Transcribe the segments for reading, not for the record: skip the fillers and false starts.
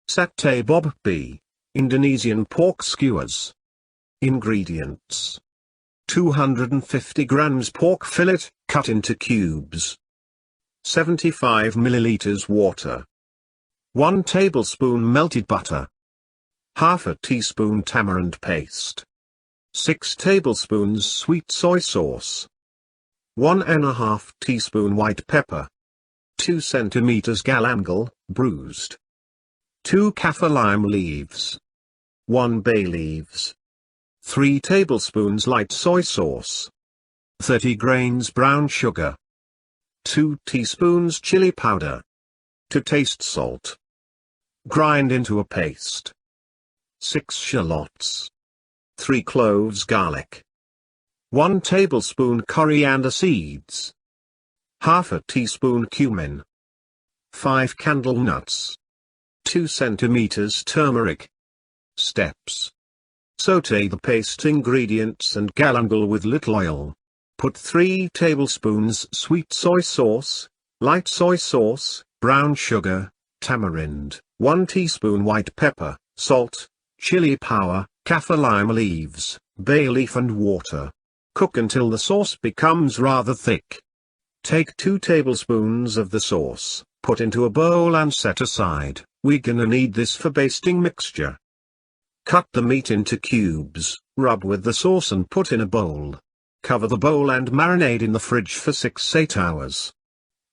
Sate Babi Indonesian pork skewers. Ingredients: 250 grams pork fillet, cut into cubes. 75 milliliters water. 1 tablespoon melted butter. Half a teaspoon tamarind paste. 6 tablespoons sweet soy sauce. 1½ teaspoon white pepper. 2 centimeters galangal, bruised. 2 kaffir lime leaves. 1 bay leaves. 3 tablespoons light soy sauce. 30 grains brown sugar. 2 teaspoons chili powder. To taste salt. Grind into a paste. 6 shallots. 3 cloves garlic. 1 tablespoon coriander seeds. Half a teaspoon cumin. 5 candlenuts. 2 centimeters turmeric. Steps: sauté the paste ingredients and galangal with little oil. Put 3 tablespoons sweet soy sauce, light soy sauce, brown sugar, tamarind, 1 teaspoon white pepper, salt, chili powder, kaffir lime leaves, bay leaf and water. Cook until the sauce becomes rather thick. Take 2 tablespoons of the sauce, put into a bowl and set aside. We're gonna need this for basting mixture. Cut the meat into cubes, rub with the sauce and put in a bowl. Cover the bowl and marinate in the fridge for 6–8 hours.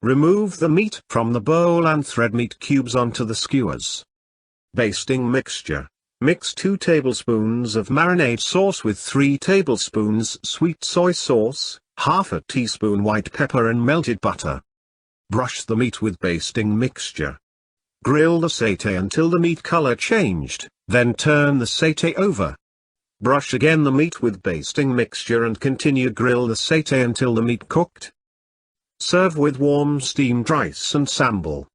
Remove the meat from the bowl and thread meat cubes onto the skewers. Basting mixture: mix 2 tablespoons of marinade sauce with 3 tablespoons sweet soy sauce, half a teaspoon white pepper and melted butter. Brush the meat with basting mixture. Grill the sauté until the meat color changed, then turn the sauté over. Brush again the meat with basting mixture and continue grill the sauté until the meat cooked. Serve with warm steamed rice and sambal.